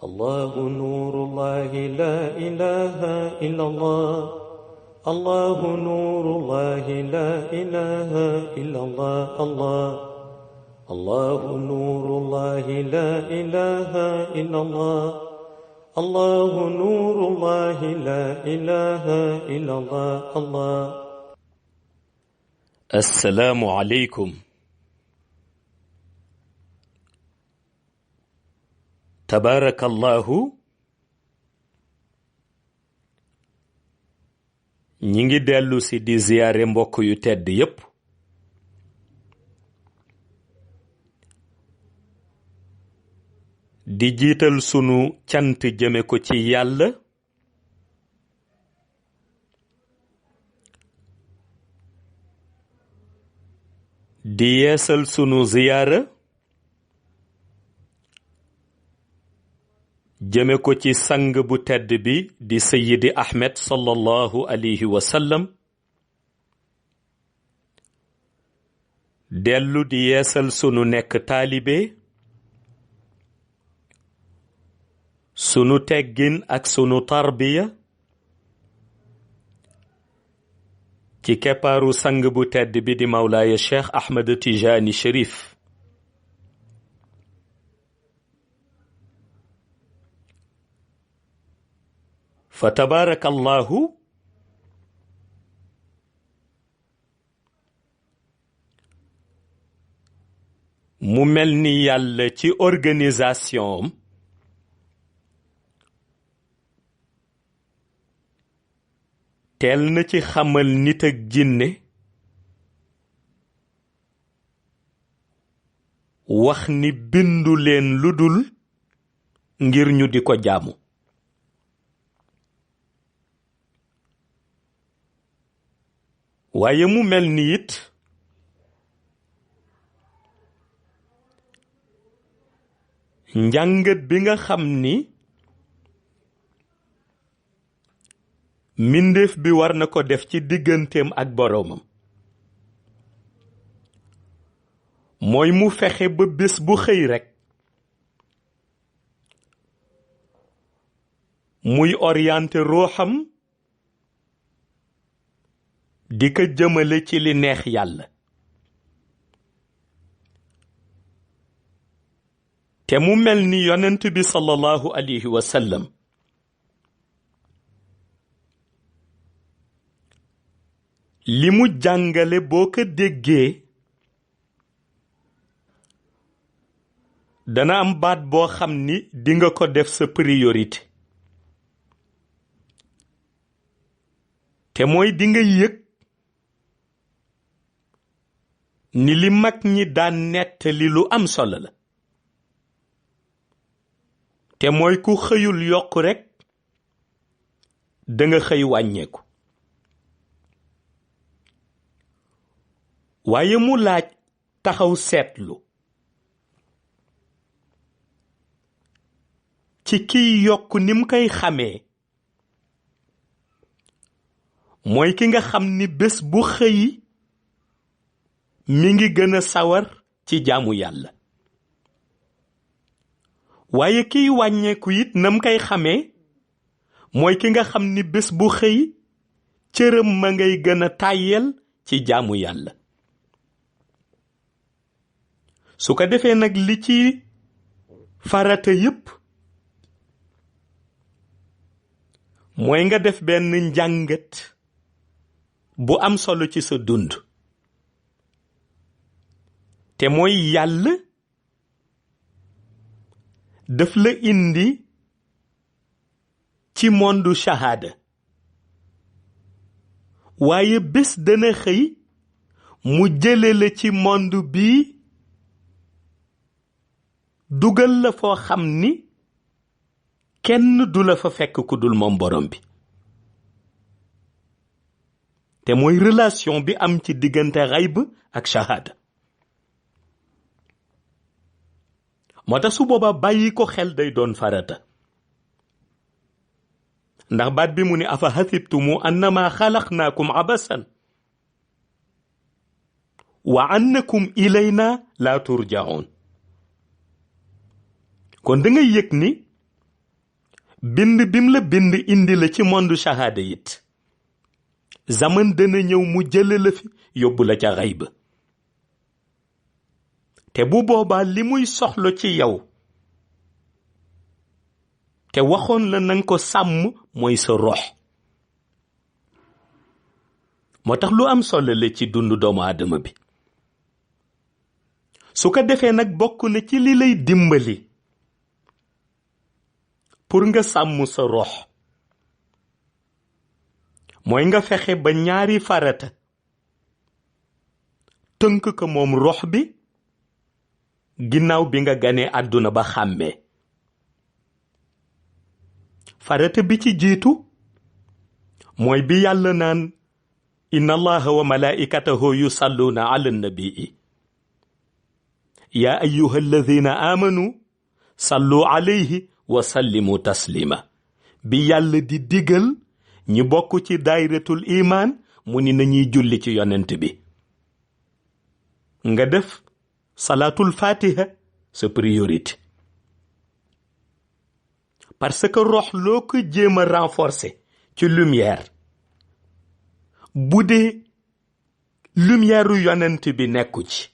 الله نور الله لا إله إلا الله الله نور الله لا إله إلا الله الله نور الله لا إله إلا الله الله نور الله لا إله إلا الله السلام عليكم. tabarakallahu ñi ngi dellu si di ziyaare mbokk yu tedd yépp di jiital sunu cant jëme ko ci Yàlla di yeesal sunu ziyaara jëme ko ci sang bu tedd bi di Sayyidi Ahmed sallallahu alayhi wa sallam dellu di yeesal sunu nekk taalibe sunu teggin ak sunu tarbiya ci keppaaru sang bu tedd bi di Mawlaaya Cheikh Ahmed Tijani Cherif. fa tabarakallahu mu mel ni Yàlla ci organisation teel na ci xamal nit ak jinne wax ni bindu leen lu dul ngir ñu di ko jaamu. waaye mu mel ni it njàngat bi nga xam ni mbindeef bi war na ko def ci digganteem ak boroomam mooy mu fexe ba bés bu xëy rekk muy orienter ruuxam di ko jëmale ci li neex Yàlla te mu mel ni yonent bi sallallahu alayhi wa sallam li mu jàngale boo ko déggee dana am baat boo xam ni dinga ko def sa priorité te mooy dinga yëg ni li mag ñi daan nettali lu am solo la te mooy ku xëyul yokk rekk danga xëy wàññeeku waaye mu laaj taxaw seetlu ci kiy yokk ni mu koy xamee mooy ki nga xam ni bés bu xëy mi ngi gën a sawar ci jaamu Yàlla waaye kiy wàññeeku it nam koy xamee mooy ki nga xam ni bés bu xëy cëram ma ngay gën a tàyyel ci jaamu Yàlla su ko defee nag li ci farata yépp mooy nga def benn njàngat bu am solo ci sa dund te mooy Yàlla daf la indi ci mondu shahada waaye bés dana xëy mu jële la ci monde bii dugal la foo xam ni kenn du la fa fekk ku dul moom borom bi te mooy relation bi am ci diggante xayb ak shahada moo tax su booba bàyyi ko xel day doon farata ndax baat bi mu ni afa hasibtumu annama xalaqnaakum abasan wa annakum ilayna la turjaun kon da ngay yëg ni bind bim la bind indi la ci monde shahada it zaman dana ñëw mu jële la fi yóbbu la ca xayba te bu boobaa li muy soxla ci yow te waxoon la nanga ko sàmm mooy sa rox moo tax lu am solo la ci dundu doomu aadama bi su ko defee nag bokk na ci li lay dimbali pour nga sàmm sa rox mooy nga fexe ba ñaari farata tënk ko moom rox bi ginnaaw bi nga ganee àdduna ba xàmmee farata bi ci jiitu mooy bi yàlla naan inna allaha wa malaikatahu yusalluna ala nabii ya ayyuha alladhina amanu sallu alayhi wa sallimu taslima bi yàlla di digal ñi bokk ci daayiratul iman mu ni nañuy julli ci yonent bi nga def salatul fatiha sa priorité parce que rox loo ko jéem a renforcer ci lumière bu dee lumière yonent bi nekku ci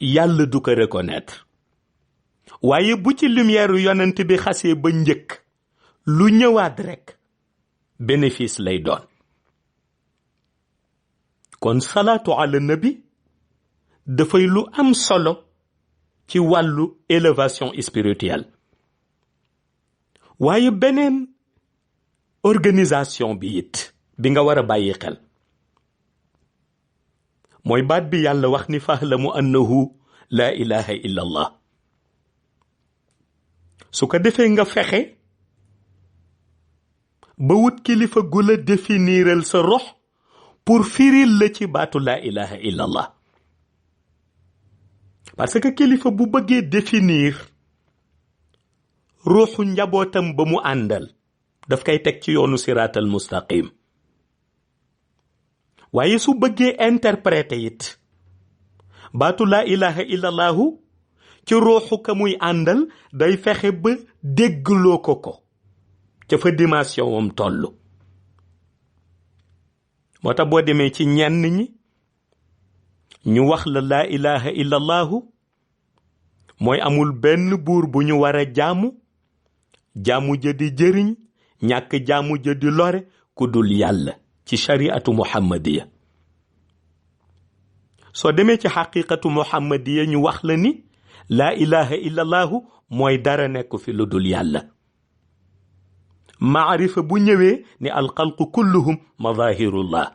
yàlla du ko reconnaître waaye bu ci lumière yonent bi xasee ba njëkk lu ñëwaat rekk bénéfice lay doon kon salaatu ala nabi dafay lu am solo ci wàllu élévation spirituelle waaye beneen organisation bi it bi nga war a bàyyi xel mooy baat bi yàlla wax ni fahlamu annahu la ilaha illa allah su ko defee nga fexe ba wut kilifa gu la définiral sa rox pour firil la ci baatu la ilaha illa allah parce que kilifa bu bëggee définir ruuxu njabootam ba mu àndal daf koy teg ci yoonu siraatal mustaqim waaye su bëggee interpréter it baatu laa ilaha illallahu ci ruuxu ka muy àndal day fexe ba déggloo ko ca fa dimension wam tollu moo tax boo demee ci ñenn ñi ñu wax la laa ilaha illallahu mooy amul benn buur bu ñu war a jaamu ja di jëriñ ñàkk jaamu ja di lore ku dul yàlla ci shariatu muhammadiya soo demee ci xaqiqatu muhammadiya ñu wax la ni laa ilaha illallahu mooy dara nekk fi lu dul yàlla maarifa bu ñëwee ni alxalqu kulluhum mazahirullah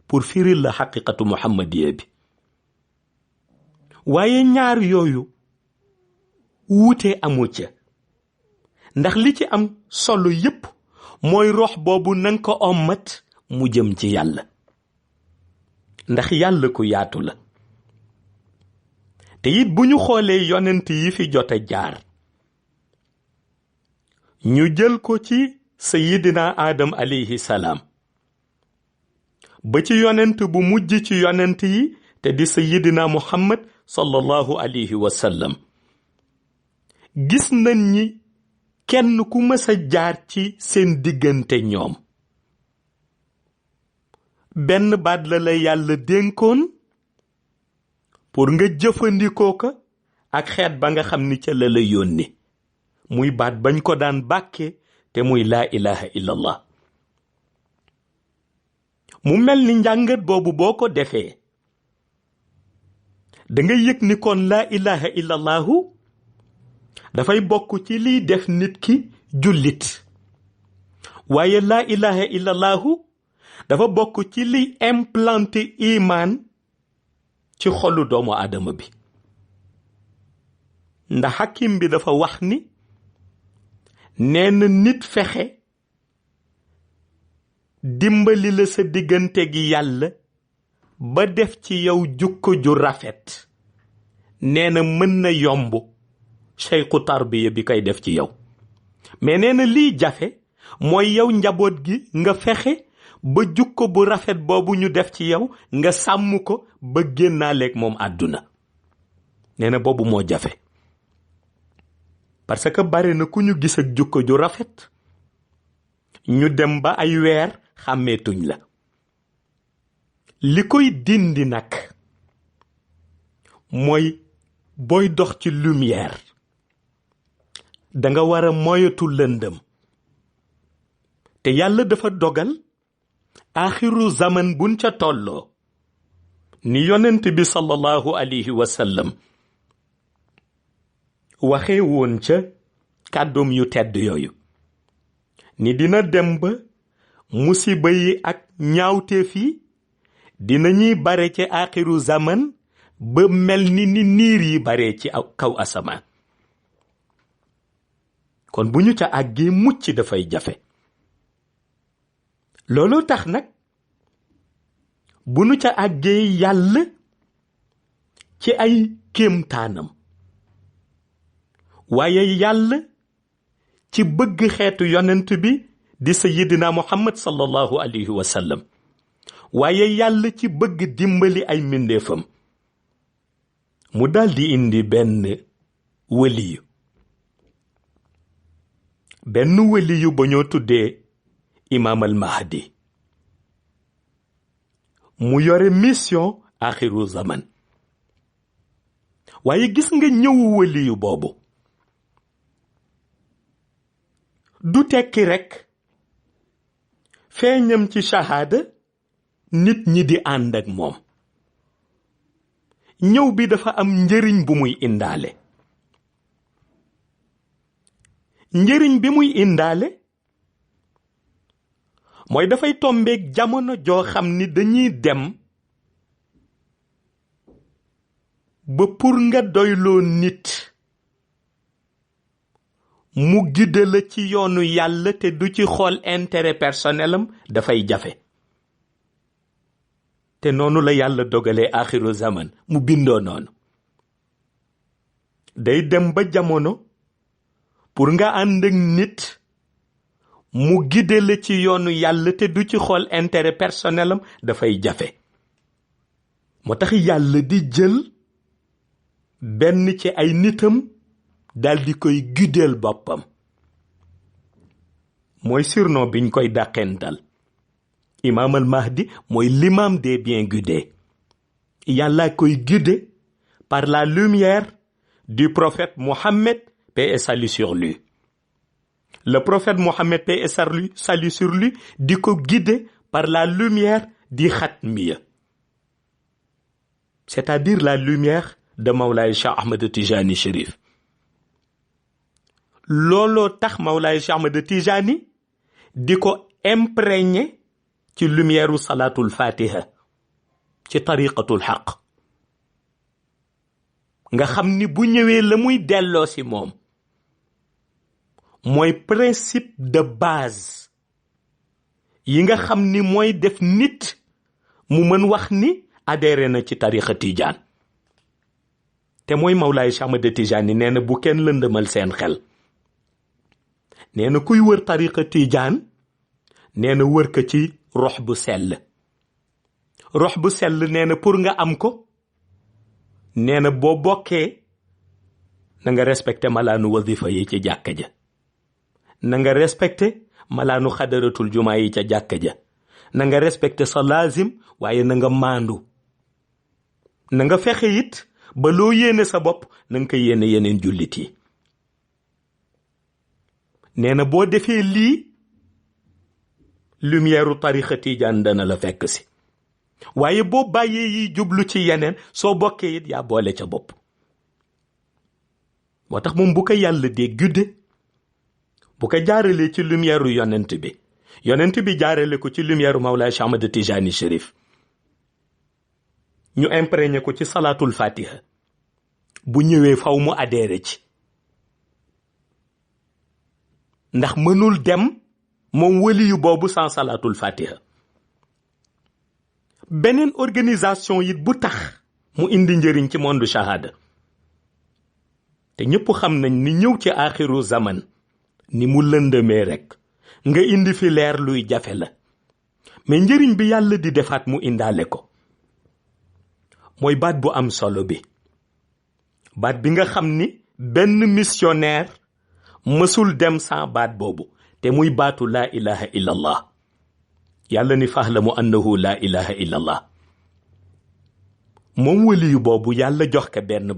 pour firil la xaqiqatu muhammadiya bi waaye ñaar yooyu wuute amu ca ndax li ci am solo yépp mooy rox boobu nanga ko ommat mu jëm ci yàlla ndax yàlla ku yaatu la te it bu ñu xoolee yonent yi fi jot a jaar ñu jël ko ci sayidina Adam alayhi salaam ba ci yonent bu mujj ci yonent yi te di sayidina Muhammad sallallahu alayhi wa sallam gis nañ ñi kenn ku mës a jaar ci seen diggante ñoom benn baat la yàlla dénkoon pour nga jëfandikoo ko ak xeet ba nga xam ni ca la yónni muy baat bañ ko daan bàkke te muy laa ilaha illallah mu mel ni njàngat boobu boo ko defee da nga yëg ni kon laa ilaha illallahu dafay bokk ci liy def nit ki jullit waaye laa ilaha illallahu dafa bokk ci liy implanter iman ci xolu doomu aadama bi ndax hakim bi dafa wax ni nee na nit fexe dimbali la sa diggante gi yàlla ba def ci yow jukko ju rafet nee na mën na yomb seyku tarbiya bi koy def ci yow mais nee na lii jafe mooy yow njaboot gi nga fexe ba jukko bu rafet boobu ñu def ci yow nga sàmm ko ba génnaaleeg moom àdduna nee na boobu moo jafe parce que bare na ku ñu gis ak jukko ju rafet ñu dem ba ay weer xàmmeetuñ la. li koy dindi nag mooy booy dox ci lumière danga war a moytu lëndëm te yàlla dafa dogal aaxiru zaman buñ ca tolloo ni yonent bi sallallahu alayhi wa sallam waxee woon ca kàddoom yu tedd yooyu ni dina dem ba musiba yi ak ñaawteef yi dinañuy bare ci aaxiru zaman ba mel ni niir yi bare ci kaw asamaan. kon bu ñu ca àggee mucc dafay jafe. looloo tax nag bu ñu ca àggee yàlla ci ay kéemtaanam waaye yàlla ci bëgg xeetu yonent bi di sayyidina Muhammad sallallahu alayhi wa sallam waaye yàlla ci bëgg dimbali ay mbindeefam mu daldi indi benn waliyu ba ñoo tuddee imaam al mahdi mu yore mission axiru zaman. waaye gis nga ñëwu waliyu boobu du tekki rekk feeñam ci shahaada nit ñi di ànd ak moom. ñëw bi dafa am njëriñ bu muy indaale. njëriñ bi muy indaale mooy dafay tombeek jamono joo xam ni dañuy dem ba pour nga doyloo nit mu gidde la ci yoonu yàlla te du ci xool intérêt personnel am dafay jafe. te noonu la yàlla dogalee axiru zaman mu bindoo noonu. day dem ba jamono pour nga ànd ak nit mu gidde la ci yoonu yàlla te du ci xool intérêt personnel am dafay jafe. moo tax yàlla di jël benn ci ay nitam daldi koy guddeel boppam. mooy surnom biñ koy dàqental. Imam al Mahdi mooy l'imam des bien guidés. Yàlla koy guidé par la lumière du prophète Mohammed, paix et salut sur lui. Le prophète Mohammed, paix et salut sur lui, di ko guidé par la lumière du Khatmiya. C'est-à-dire la lumière de Mawlaay Cheikh Ahmed Tijani Chérif. looloo tax Mawlaay Cheikh Ahmed Tijani di ko imprégné ci lumière u salaatul fatiha ci tariqatul xaq nga xam ni bu ñëwee la muy delloo si moom mooy principe de base yi nga xam ni mooy def nit mu mën wax ni adhéré na ci tariqa tijaan. te mooy Mawlaay Cheikh Ahmed Tijani nee na bu kenn lëndëmal seen xel. nee na kuy wër tariqa tijaan nee na wër ko ci rox bu sell. rox bu sell nee na pour nga am ko nee na boo bokkee na nga respecté malaanu wazifa yi ci jàkka ja. na nga respecté malaanu xadaratul jumaa yi ca jàkka ja. na nga respecté sa laazim waaye na nga maandu. na nga fexe it ba loo yéene sa bopp na nga ko yéene yeneen jullit yi. nee na boo defee lii lumière u tariqa tijaan dana la fekk si. waaye boo bàyyee yi jublu ci yeneen soo bokkee it yaa boole ca bopp. moo tax moom bu ko yàlla dee gudde bu ko jaaralee ci lumière u yonent bi jaarale ko ci lumière u Mawlaay Cheikh Ahmed Tijani Chérif ñu imprégné ko ci salaatul fatiha bu ñëwee faw mu adhéré ci. ndax mënul dem moom waliyu boobu sans salaatul fatiha. beneen organisation it bu tax mu indi njëriñ ci monde shahada te ñëpp xam nañ ni ñëw ci axiru zaman ni mu lëndëmee rekk nga indi fi leer luy jafe la. mais njëriñ bi yàlla di defaat mu indaale ko mooy baat bu am solo bi. baat bi nga xam ni benn missionnaire mësul dem sans baat boobu te muy baatu laa ilaha illa allah. yàlla ni fahlamu annahu laa ilaha illa allah. moom waliyu boobu yàlla jox ko benn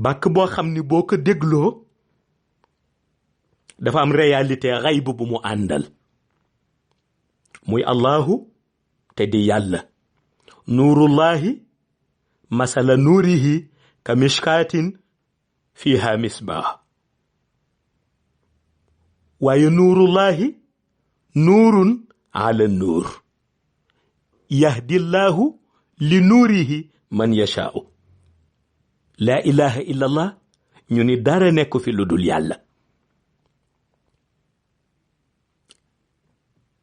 bàkk boo xam ni boo ko dégloo dafa am réalité xayb bu mu àndal muy allahu te di yàlla. nuurullahi masala nuurihi ka mishkaatin fiha misbah. waaye nuurullahi nuurun ala nuur yahdillahu li nuurihi man yashaa'u. laa ilaha illa allah ñu ni dara nekku fi lu dul yàlla.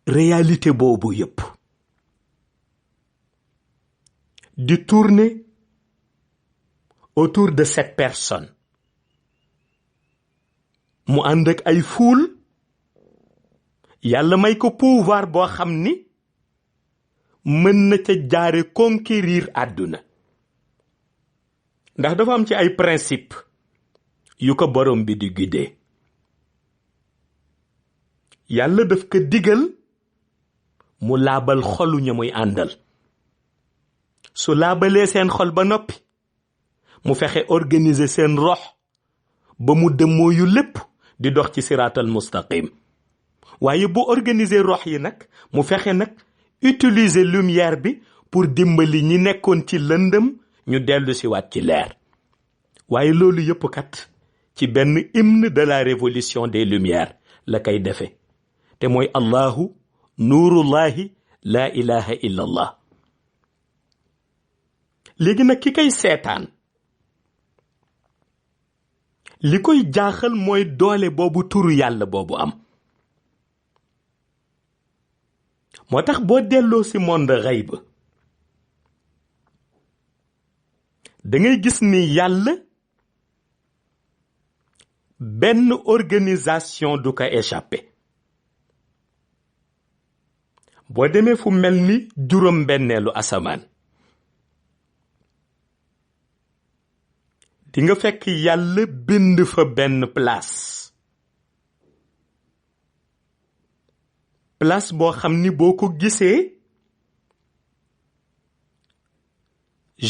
réalité boobu yépp di tourner autour de cette personne mu ànd ak ay foule yàlla may ko pouvoir boo xam ni mën na ca jaare conquérir àdduna. ndax dafa am ci ay principe yu ko borom bi di guider. yàlla daf ko digal mu laabal xolu ña muy àndal. su laabalee seen xol ba noppi mu fexe organiser seen rox ba mu dëmmoo yu lépp di dox ci siraatal mustaqim. waaye bu organiser rox yi nag mu fexe nag utiliser lumière bi pour dimbali ñi nekkoon ci lëndëm ñu dellu si waat ci leer. waaye loolu yëpp kat ci benn hymne de la révolution des lumières la koy defe te mooy allahu nuurullahi laa ilaha illa allah. léegi nag ki koy seetaan li koy jaaxal mooy doole boobu turu yàlla boobu am. moo tax boo delloo ci monde xayb da ngay gis ni yàlla benn organisation du ko échappé. boo demee fu mel ni juróom benneelu asamaan di nga fekk yàlla bind fa benn place boo xam ni boo ko gisee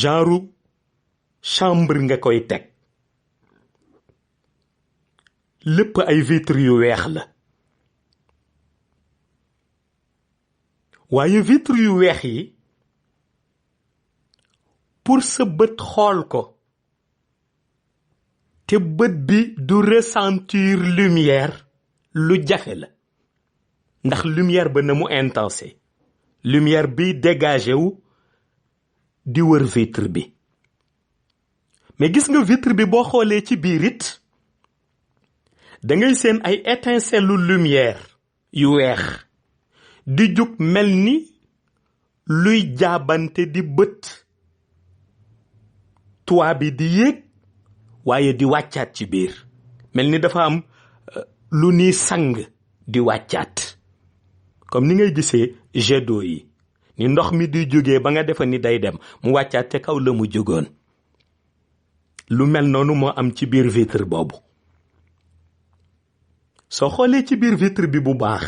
genre chambre nga koy teg lépp ay vitres yu weex la. waaye vitres yu weex yi pour sa bët xool ko te bët bi du ressentir lumière lu jafe la. ndax lumière ba na mu intense lumière bi dégagé wu di wër vitre bi. mais gis nga vitre bi boo xoolee ci biir it da ngay seen ay étincelle lu lumière yu weex di jug mel ni luy jaabante di bët toit bi di yéeg waaye di wàccaat ci biir mel ni dafa am lu ni sang di wàccaat. comme ni ngay gisee jet d'eau yi ni ndox mi di jógee ba nga defa ni day dem mu wàccaat te kaw la mu jógoon. lu mel noonu moo am ci biir vitre boobu. soo xoolee ci biir vitre bi bu baax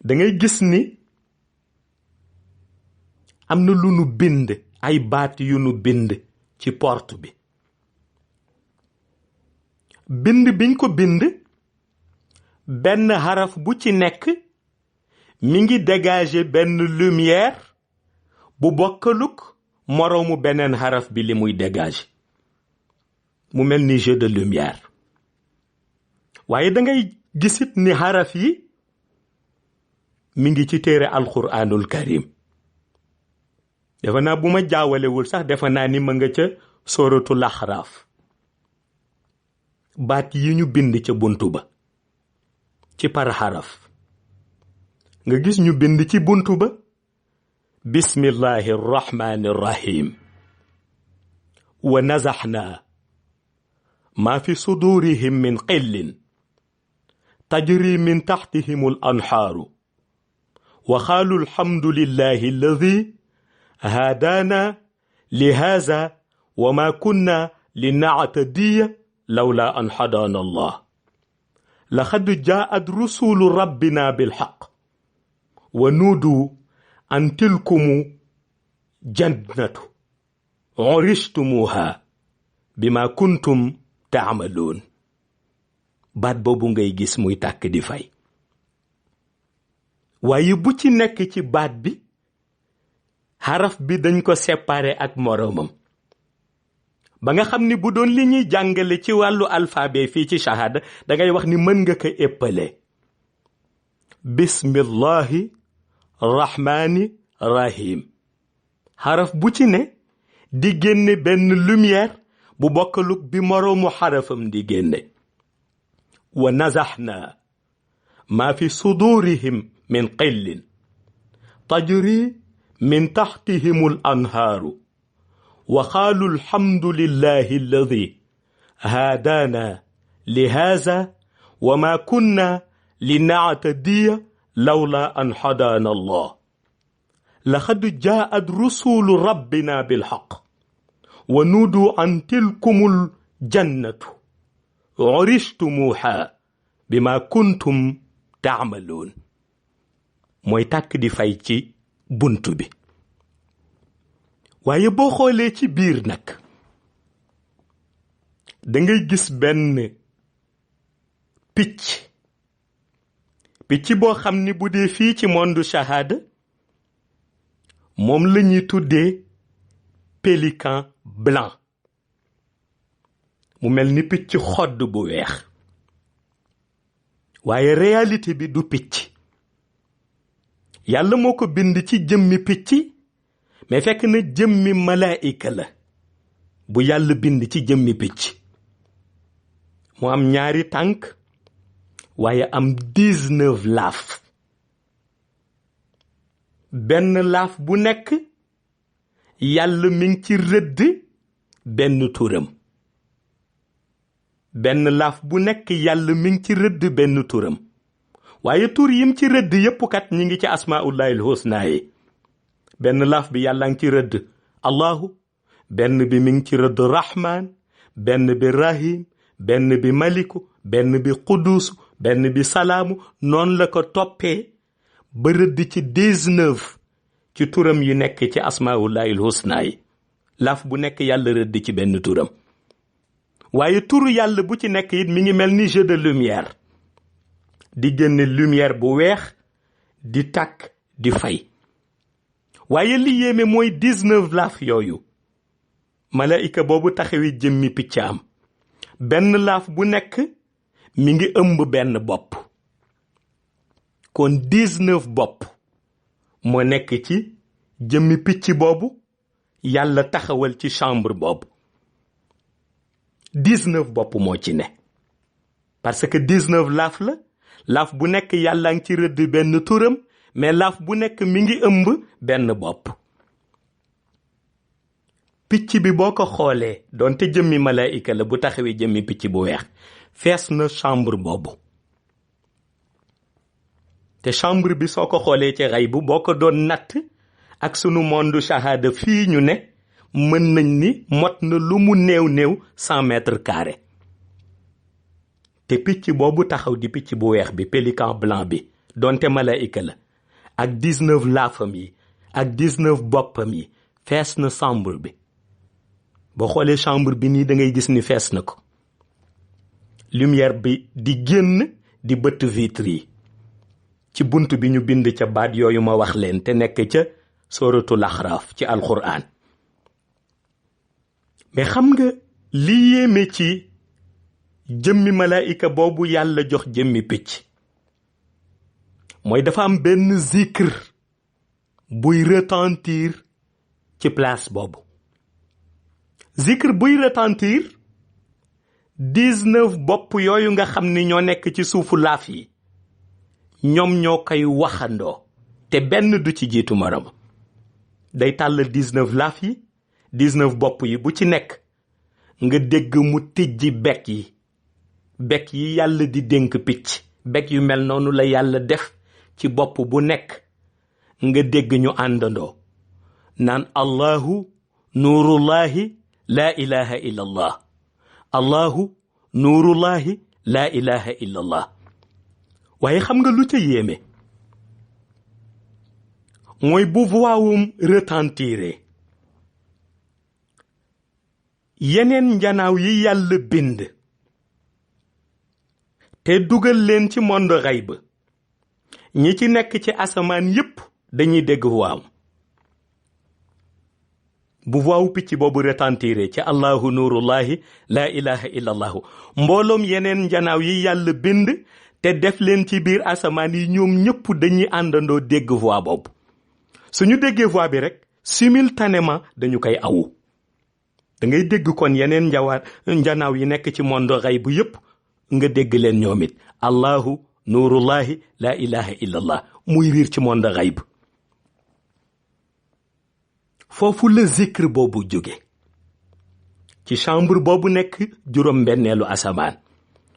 da ngay gis ni am na lu nu bind ay baat yu nu bind ci porte bi. bind biñ ko bind benn xaraf bu ci nekk mi ngi dégager benn lumière bu bokkaluk moroomu beneen xaraf bi li muy dégager mu mel ni jeu de lumière. waaye da ngay gisit ni xaraf yi mi ngi ci téere alquranul karim. defe naa bu ma jaawalewul sax defe naa ni ma nga ca sóoratul Ahraaf. baat yi ñu bind ca buntu ba ci par xaraf nga gis ñu bind ci buntu ba bismillahi rrahmani rrahim wa nazaxna ma fi sudurihim min qillin tajri min taxtihim al anhaaru wa qaalu alhamdulillahi alladi haadaana li haza wa ma kunna linaatadiya lawla an hadana allah laqad jaat rusulu rabbina bilhaq wa nuudu an tilkumu jannatu urishtumuha bima kuntum taamaloon. baat boobu ngay gis muy tàkk di fay. waaye bu ci nekk ci baat bi xaraf bi dañ ko séparé ak moroomam ba nga xam ni bu doon li ñuy jàngale ci wàllu alphabet fii ci shahada dangay wax ni mën nga ko éppale bismillahi rahmani rahim. xaraf bu ci ne di génne benn lumière bu bokkaluk bi moroomu xarafam di génne. wa nazaxna ma fi sudurihim min qillin tajri min taxtihim al anhaaru wa qaalu alhamdulillahi alladi haadaana li haza wa ma kunna linaatadiya lawla an hadaana allah laqad jaat rusulu rabbina bilhaq wa nuudu an tilkumul jannatu urishtumuha bima kuntum taamaloon. mooy tàkk di fay ci buntu bi. waaye boo xoolee ci biir nag dangay gis benn picc boo xam ni bu dee fii ci monde shahada moom la ñuy tuddee pélican blanc. mu mel ni picc xodd bu weex. waaye réalité bi du picc. yàlla moo ko bind ci jëmmi picc mais fekk na jëmmi malaayika la bu yàlla bind ci jëmmi picc. mu am ñaari tànk waaye am 19 laaf. benn laaf bu nekk yàlla mi ngi ci rëdd benn turam. benn laaf bu nekk yàlla mi ngi ci rëdd benn turam. waaye tur yim ci rëdd yépp kat ñi ngi ci asmaullahil husna yi. benn laaf bi yàlla ngi ci rëdd allahu, benn bi mi ngi ci rëdd rahman, benn bi rahim, benn bi maliku, benn bi qudusu, benn bi salaamu. noonu la ko toppee ba rëdd ci 19 ci turam yi nekk ci asmaullahil husna yi. laaf bu nekk yàlla rëdd ci benn turam. waaye turu yàlla bu ci nekk it mi ngi mel ni jeu de lumière di génne lumière bu weex di tàkk di fay. waaye li yéeme mooy 19 laaf yooyu malaayika boobu taxawi jëmmi picc am. benn laaf bu nekk mi ngi ëmb benn bopp. kon 19 bopp moo nekk ci jëmmi picc boobu yàlla taxawal ci chambre boobu. 19 bopp moo ci ne parce que 19 laaf la. laaf bu nekk yàlla ngi ci rëdd benn turam mais laaf bu nekk mi ngi ëmb benn bopp. picc bi boo ko xoolee doonte jëmmi malaayika la bu taxawee jëmmi picc bu weex fees na chambre boobu. te chambre bi soo ko xoolee ci xay bu boo ko doon natt ak sunu monde shahada fii ñu ne mën nañ ni mot na lu mu néew 100 mètres carrés. te picc boobu taxaw di picc bu weex bi pélican blanc bi donte malaayika la ak 19 laafam yi ak 19 boppam yi fees na chambre bi. boo xoolee chambre bi nii da ngay gis ni fees na ko. lumière bi di génn di bëtt vitre yi ci bunt bi ñu bind ca baat yooyu ma wax leen te nekk ca suratul Axraaf ci alquran. mais xam nga li yéeme ci jëmmi malaayika boobu yàlla jox jëmmi picc mooy dafa am benn zikr buy retentir ci place boobu. zikr buy retentir 19 bopp yooyu nga xam ni ñoo nekk ci suufu laaf yi ñoom ñoo koy waxandoo te benn du ci jiitu morom. day tàllal 19 laaf yi 19 bopp yi bu ci nekk nga dégg mu tijji bekk yi. bekk yi yàlla di dénk picc bekk yu mel noonu la yàlla def ci bopp bu nekk nga dégg ñu àndandoo naan allahu nuurullahi laa ilaha illa allah allahu nuurullahi laa ilaha illa allah. waaye xam nga lu ca yéeme mooy bu voix-wum retentiré yeneen njanaaw yi yàlla bind te dugal leen ci monde xayb ñi ci nekk ci asamaan yépp dañuy dégg voix-am. bu voix-wu picc boobu retentiré ci allahu nuurullahi laa ilaha illa allahu mbooloom yeneen njanaaw yi yàlla bind te def leen ci biir asamaan yi ñoom ñëpp dañuy àndandoo dégg voix boobu. suñu déggee voix bi rek simultanément dañu koy awu. da ngay dégg kon yeneen njanaaw yi nekk ci monde xayb bu yépp nga dégg leen ñoom it allahu nuurullahi laa ilaha illa allah muy riir ci monde xayb. foofu la zikr boobu jóge ci chambre boobu nekk juróom-benneelu asamaan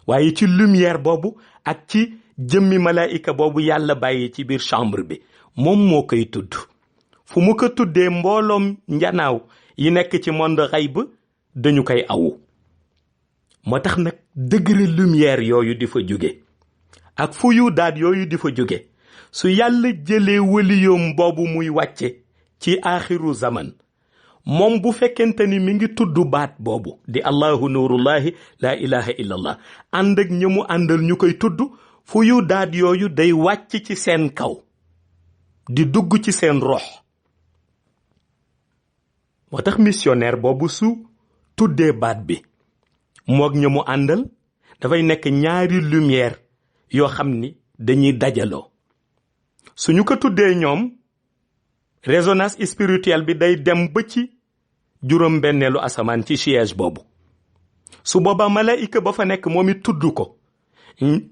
waaye ci lumière boobu ak ci jëmmi malaayika boobu yàlla bàyyi ci biir chambre bi moom moo koy tudd. fu mu ko tuddee mbooloom njanaaw yi nekk ci monde xayb dañu koy awu. moo tax nag degré lumière yooyu di fa jóge ak fuyu daat yooyu di fa jóge su yàlla jëlee waliyoom boobu muy wàcce ci aaxiru zaman moom bu fekkente ni mi ngi tudd baat boobu di allahu nuurullahi laa ilaha illa allah ànd ak ñi mu àndal ñu koy tudd fuyu daat yooyu day wàcc ci seen kaw di dugg ci seen rox. moo tax missionnaire boobu su tuddee baat bi moog ñi mu àndal dafay nekk ñaari lumière yoo xam ni dañuy dajaloo. suñu ko tuddee ñoom résonance spirituelle bi day dem ba ci juróom-benneelu asamaan ci siège boobu. su booba malaayika ba fa nekk moom it tudd ko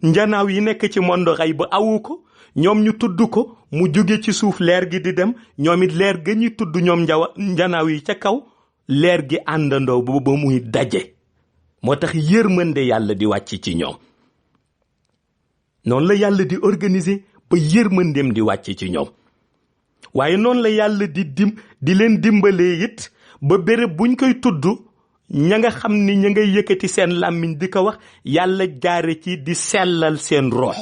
njanaaw yi nekk ci monde xayb ba awu ko ñoom ñu tudd ko mu jóge ci suuf leer gi di dem ñoom it leer ga ñuy tudd ñoom njanaaw yi ca kaw leer gi àndandoo ba muy daje. moo tax yërmande yàlla di wàcc ci ñoom. noonu la yàlla di organiser ba yërmandeem di wàcc ci ñoom. waaye noonu la yàlla di leen dimbalee it ba béréb buñ koy tudd ña nga xam ni ña ngay yëkkati seen làmmiñ di ko wax yàlla jaare ci di sellal seen rox.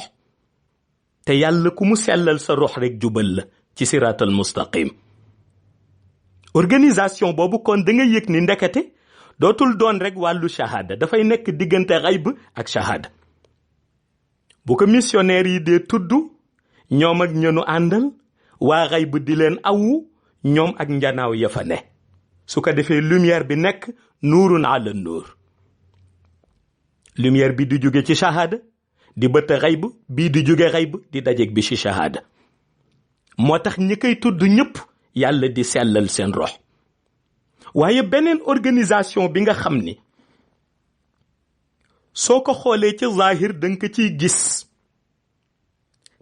te yàlla ku mu sellal sa rox rek jubal la ci siraatal mustaqim. organisation boobu kon da nga yëg ni ndekete dootul doon rek wàllu shahada dafay nekk diggante xayb ak shahada. bu ko missionnaire yi dee tudd ñoom ak ñenu àndal waa xayb di leen awu ñoom ak njanaaw ya fa ne. su ko defee lumière bi nekk nuurun ala nuur. lumière bi di jóge ci shahada di bëtt xayb bii di jóge xayb di dajeeg bi ci shahada. moo tax ñi koy tudd ñëpp yàlla di sellal seen rox. waaye beneen organisation bi nga xam ni soo ko xoolee ci zahir danga ko ciy gis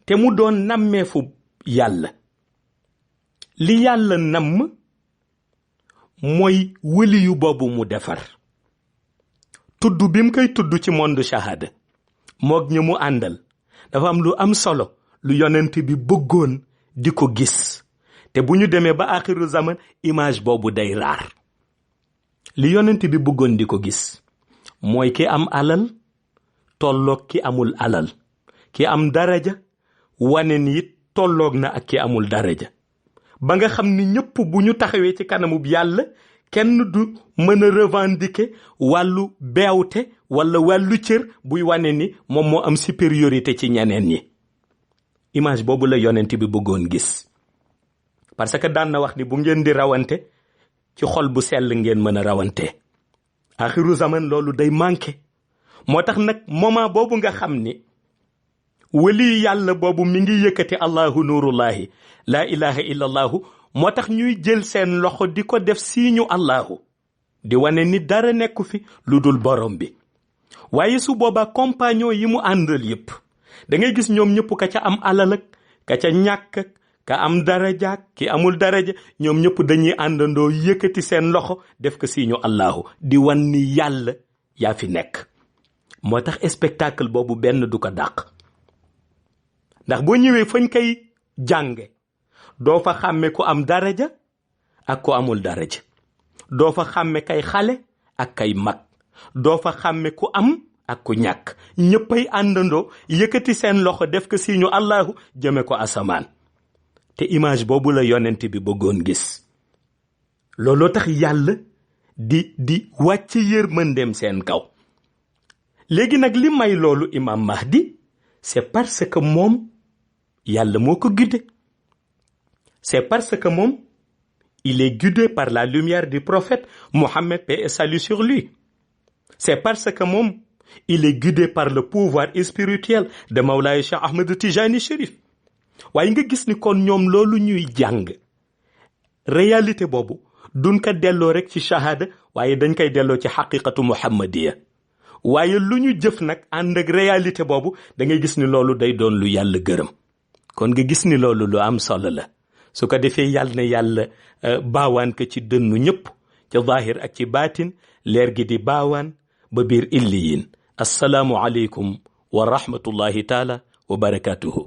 te mu doon nammeefu yàlla. li yàlla namm mooy wëliyu boobu mu defar. tudd bi mu koy tudd ci monde shahada moog ñi mu àndal dafa am lu am solo lu yonent bi bëggoon di ko gis te bu ñu demee ba axiru zaman image boobu day raar. li yonent bi bëggoon di ko gis mooy ki am alal tolloog ki amul alal, ki am daraja wane ni it tolloog na ak ki amul daraja, ba nga xam ni ñëpp bu ñu taxawee ci kanamu yàlla kenn du mën a revendiquer wàllu beewte wala wàllu cër buy wane ni moom moo am supériorité ci ñeneen ñi. image boobu la yonent bi bëggoon gis, parce que daan na wax ni bu ngeen di rawante ci xol bu sell ngeen mën a rawante. axiru zaman loolu day manqué. moo tax nag moment boobu nga xam ni wali yàlla boobu mi ngi yëkkati allahu nuurullahi laa ilaha illa allahu, moo tax ñuy jël seen loxo di ko def siiñu allahu, di wane ni dara nekku fi lu dul borom bi. waaye su boobaa compagnon yi mu àndal yépp da ngay gis ñoom ñëpp ka ca am alal ak ka ca ñàkk ak ka am daraja ki amul daraja, ñoom ñëpp dañuy àndandoo yëkkati seen loxo def ko siiñu allahu, di wan ni yàlla yaa fi nekk. moo tax spectacle boobu benn du ko dàq, ndax boo ñëwee fañ koy jànge doo fa xàmme ku am daraja ak ku amul daraja, doo fa xàmme kay xale ak kay mag doo fa xàmme ku am ak ku ñàkk ñëppay àndandoo yëkkati seen loxo def ko siñu allahu jëme ko asamaan te image boobu la yonent bi bëggoon gis looloo tax yàlla di wàcc yërmandeem seen kaw léegi nag li may loolu imam Mahdi c'est parce que moom yàlla moo ko guidé c'est parce que moom il est guidé par la lumière du prophète Mohammed, paix et salut sur lui. C'est parce que moom il est guidé par le pouvoir spirituel de Mawlaay Cheikh Ahmed Tijani Chérif waaye nga gis ni kon ñoom loolu ñuy jàng réalité boobu duñ ko delloo rek ci shahada waaye dañ koy delloo ci xaqiqatu muhammadiya waaye lu ñu jëf nag ànd ak réalité boobu da ngay gis ni loolu day doon lu yàlla gërëm kon nga gis ni loolu lu am solo la su ko defee yàlla na yàlla baawaan ko ci dënnu ñëpp ci zaahir ak ci baatin leer gi di baawaan ba biir illiyin assalaamu aleykum wa rahmatullahi taala wa barakatuhu